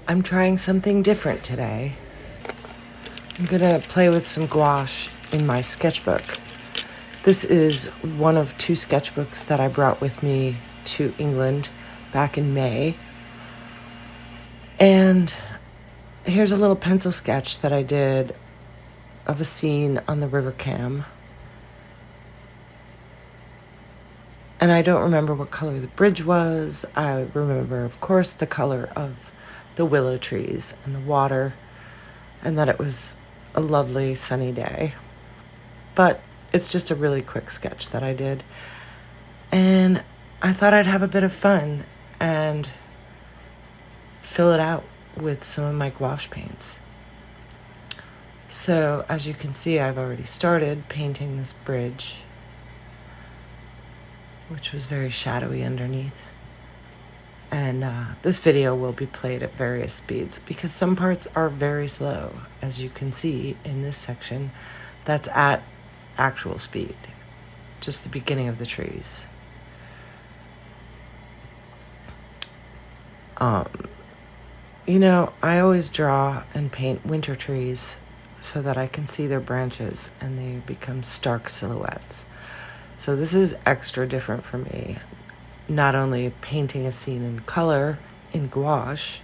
I'm trying something different today. I'm gonna play with some gouache in my sketchbook. This is one of two sketchbooks that I brought with me to England back in May. And here's a little pencil sketch that I did of a scene on the River Cam. And I don't remember what color the bridge was. I remember, of course, the color of the willow trees and the water, and that it was a lovely sunny day. But it's just a really quick sketch that I did. And I thought I'd have a bit of fun and fill it out with some of my gouache paints. So as you can see, I've already started painting this bridge, which was very shadowy underneath. And this video will be played at various speeds because some parts are very slow, as you can see in this section that's at actual speed, just the beginning of the trees. I always draw and paint winter trees so that I can see their branches and they become stark silhouettes. So this is extra different for me. Not only painting a scene in color in gouache,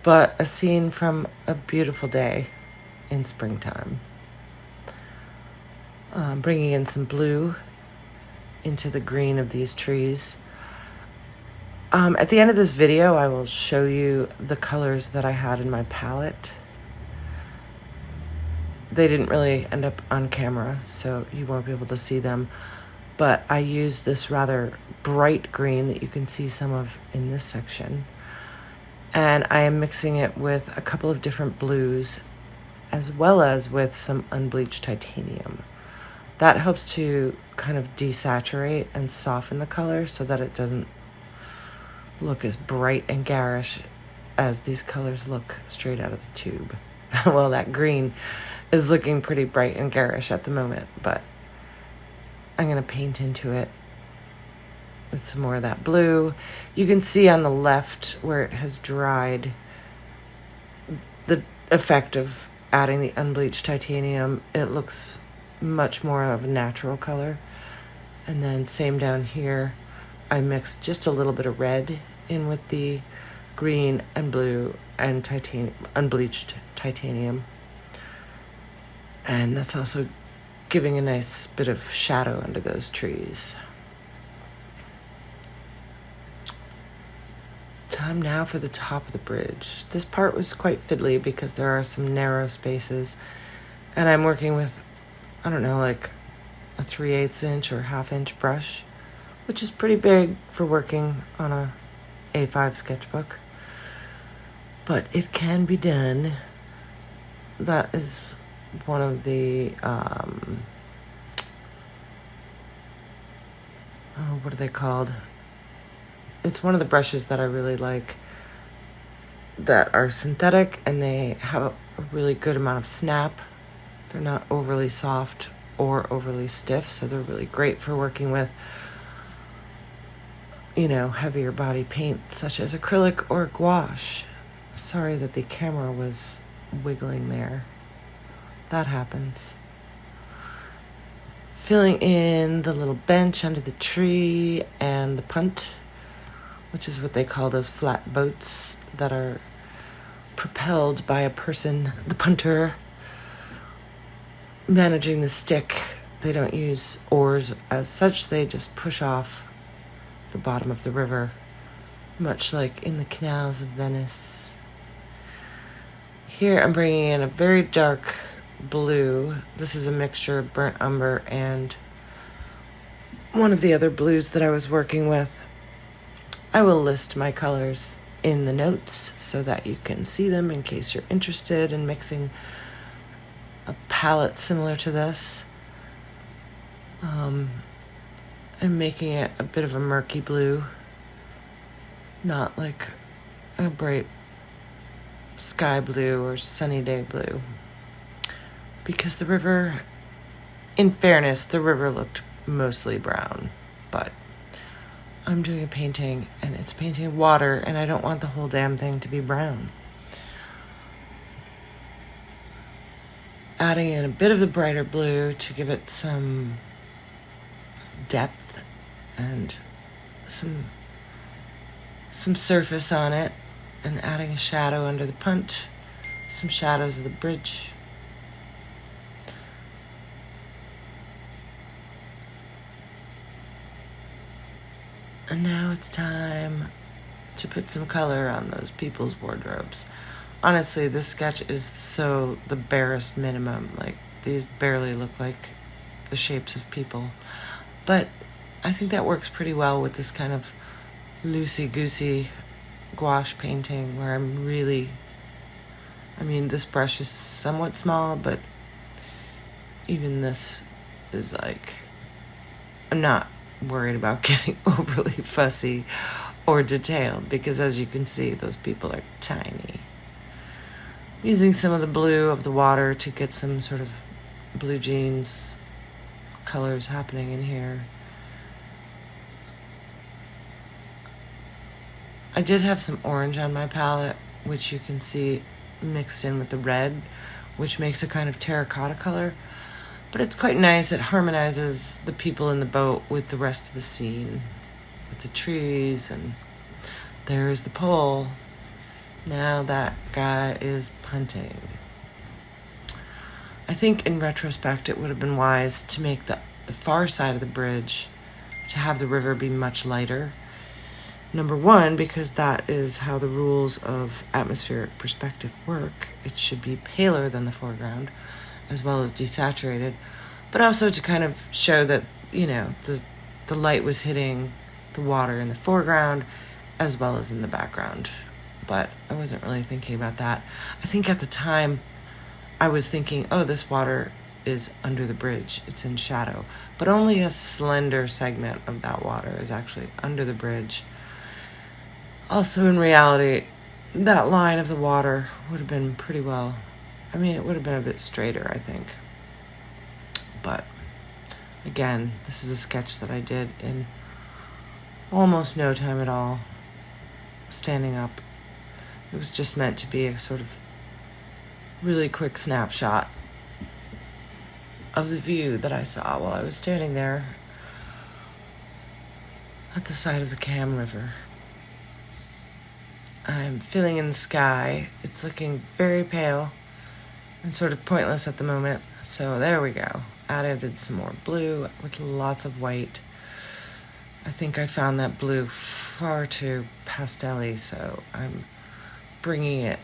but a scene from a beautiful day in springtime. Bringing in some blue into the green of these trees. At the end of this video, I will show you the colors that I had in my palette. They didn't really end up on camera, so you won't be able to see them. But I used this rather bright green that you can see some of in this section. And I am mixing it with a couple of different blues, as well as with some unbleached titanium. That helps to kind of desaturate and soften the color so that it doesn't look as bright and garish as these colors look straight out of the tube. Well, that green is looking pretty bright and garish at the moment, but I'm going to paint into it with some more of that blue. You can see on the left where it has dried the effect of adding the unbleached titanium. It looks much more of a natural color. And then same down here, I mixed just a little bit of red in with the green and blue and unbleached titanium. And that's also giving a nice bit of shadow under those trees. Time now for the top of the bridge. This part was quite fiddly because there are some narrow spaces, and I'm working with, like a 3/8 inch or 1/2 inch brush, which is pretty big for working on a A5 sketchbook, but it can be done. That is one of the, what are they called? It's one of the brushes that I really like that are synthetic, and they have a really good amount of snap. They're not overly soft or overly stiff, so they're really great for working with, heavier body paint such as acrylic or gouache. Sorry that the camera was wiggling there. That happens. Filling in the little bench under the tree and the punt, which is what they call those flat boats that are propelled by a person, the punter, managing the stick. They don't use oars as such. They just push off the bottom of the river, much like in the canals of Venice. Here I'm bringing in a very dark blue. This is a mixture of burnt umber and one of the other blues that I was working with. I will list my colors in the notes so that you can see them in case you're interested in mixing a palette similar to this. I'm making it a bit of a murky blue, not like a bright sky blue or sunny day blue, because the river, in fairness, the river looked mostly brown, but I'm doing a painting, and it's painting of water, and I don't want the whole damn thing to be brown. Adding in a bit of the brighter blue to give it some depth and some surface on it, and adding a shadow under the punt, some shadows of the bridge. And now it's time to put some color on those people's wardrobes. Honestly, this sketch is so the barest minimum. Like, these barely look like the shapes of people. But I think that works pretty well with this kind of loosey-goosey gouache painting where this brush is somewhat small, but even this is like, I'm not worried about getting overly fussy or detailed, because as you can see, those people are tiny. Using some of the blue of the water to get some sort of blue jeans colors happening in here. I did have some orange on my palette, which you can see mixed in with the red, which makes a kind of terracotta color. But it's quite nice. It harmonizes the people in the boat with the rest of the scene, with the trees, and there's the pole. Now that guy is punting. I think in retrospect it would have been wise to make the far side of the bridge, to have the river be much lighter. Number one, because that is how the rules of atmospheric perspective work. It should be paler than the foreground, as well as desaturated, but also to kind of show that, the light was hitting the water in the foreground as well as in the background. But I wasn't really thinking about that. I think at the time I was thinking, oh, this water is under the bridge. It's in shadow. But only a slender segment of that water is actually under the bridge. Also, in reality, that line of the water would have been pretty well, it would have been a bit straighter, I think. But again, this is a sketch that I did in almost no time at all, standing up. It was just meant to be a sort of really quick snapshot of the view that I saw while I was standing there at the side of the Cam River. I'm filling in the sky. It's looking very pale and sort of pointless at the moment. So there we go. Added some more blue with lots of white. I think I found that blue far too pastel-y, so I'm bringing it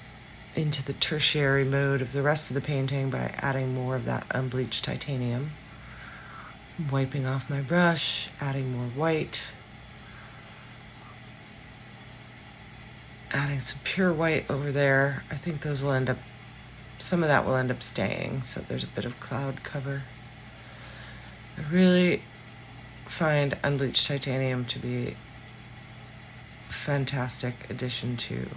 into the tertiary mode of the rest of the painting by adding more of that unbleached titanium. Wiping off my brush, adding more white. Adding some pure white over there. I think those will some of that will end up staying, so there's a bit of cloud cover. I really find unbleached titanium to be a fantastic addition to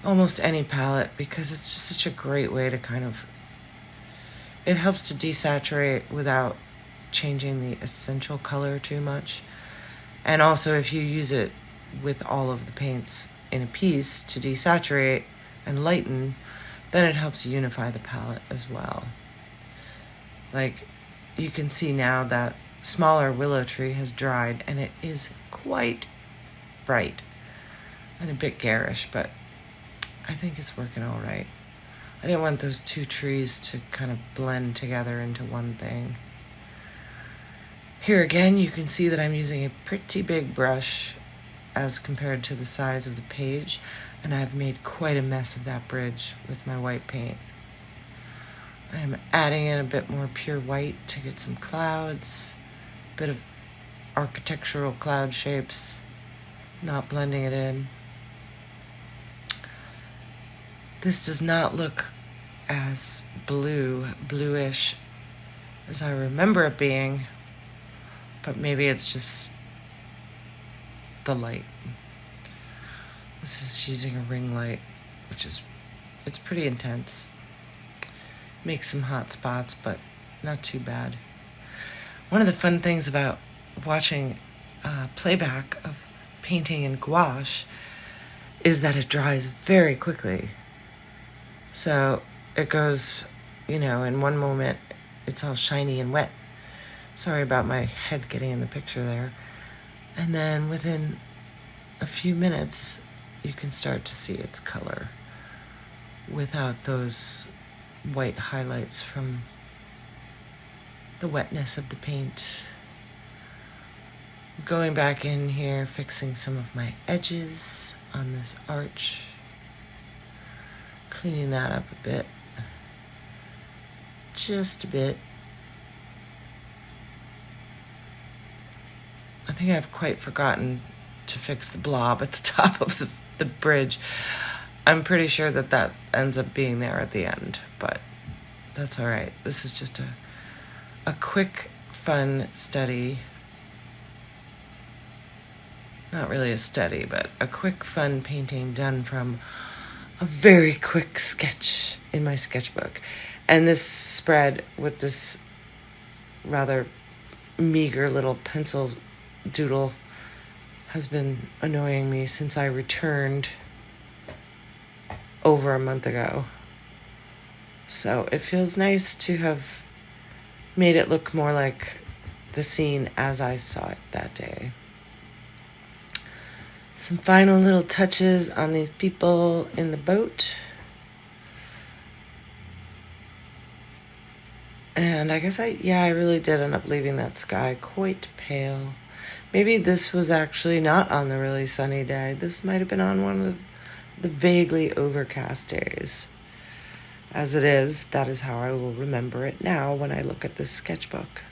almost any palette, because it's just such a great way to it helps to desaturate without changing the essential color too much. And also, if you use it with all of the paints in a piece to desaturate and lighten, then it helps unify the palette as well. Like, you can see now that smaller willow tree has dried, and it is quite bright and a bit garish, but I think it's working all right. I didn't want those two trees to kind of blend together into one thing. Here again, you can see that I'm using a pretty big brush as compared to the size of the page, and I've made quite a mess of that bridge with my white paint. I'm adding in a bit more pure white to get some clouds, a bit of architectural cloud shapes, not blending it in. This does not look as bluish as I remember it being, but maybe it's just the light. This is using a ring light, it's pretty intense. Makes some hot spots, but not too bad. One of the fun things about watching playback of painting in gouache is that it dries very quickly. So it goes, in one moment it's all shiny and wet. Sorry about my head getting in the picture there. And then within a few minutes, you can start to see its color without those white highlights from the wetness of the paint. Going back in here, fixing some of my edges on this arch. Cleaning that up a bit. Just a bit. I think I've quite forgotten to fix the blob at the top of the bridge. I'm pretty sure that ends up being there at the end, but that's all right. This is just a quick, fun study. Not really a study, but a quick, fun painting done from a very quick sketch in my sketchbook. And this spread with this rather meager little pencil doodle has been annoying me since I returned over a month ago. So it feels nice to have made it look more like the scene as I saw it that day. Some final little touches on these people in the boat. And I guess I really did end up leaving that sky quite pale. Maybe this was actually not on the really sunny day. This might have been on one of the vaguely overcast days. As it is, that is how I will remember it now when I look at this sketchbook.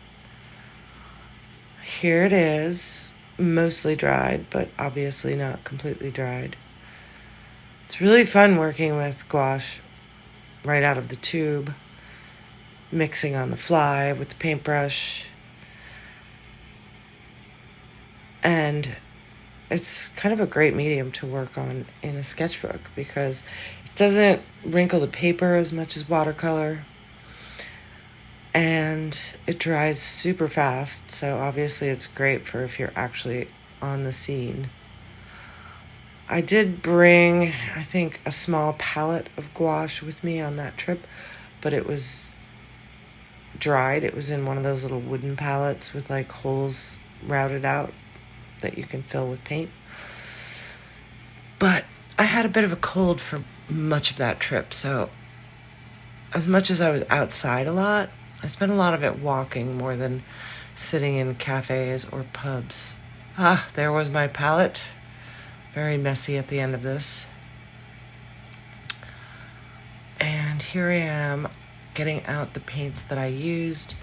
Here it is, mostly dried, but obviously not completely dried. It's really fun working with gouache right out of the tube, mixing on the fly with the paintbrush. And it's kind of a great medium to work on in a sketchbook because it doesn't wrinkle the paper as much as watercolor. And it dries super fast, so obviously it's great for if you're actually on the scene. I did bring, I think, a small palette of gouache with me on that trip, but it was dried. It was in one of those little wooden palettes with like holes routed out that you can fill with paint. But I had a bit of a cold for much of that trip, so as much as I was outside a lot, I spent a lot of it walking more than sitting in cafes or pubs. There was my palette. Very messy at the end of this. And here I am getting out the paints that I used,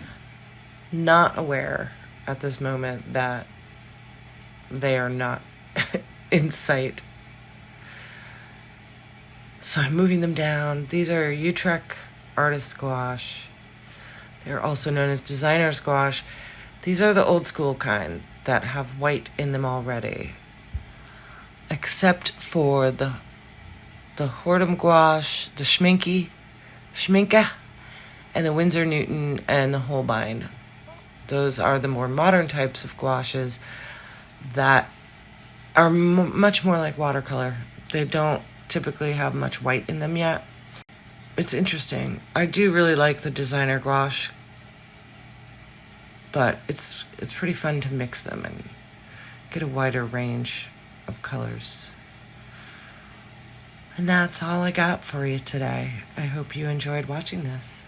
not aware at this moment that they are not in sight. So I'm moving them down. These are Utrecht artist gouache. They're also known as designer's gouache. These are the old school kind that have white in them already. Except for the Hordem gouache, the Schminke, and the Winsor Newton and the Holbein. Those are the more modern types of gouaches that are much more like watercolor. They don't typically have much white in them yet. It's interesting. I do really like the designer gouache, but it's pretty fun to mix them and get a wider range of colors. And that's all I got for you today. I hope you enjoyed watching this.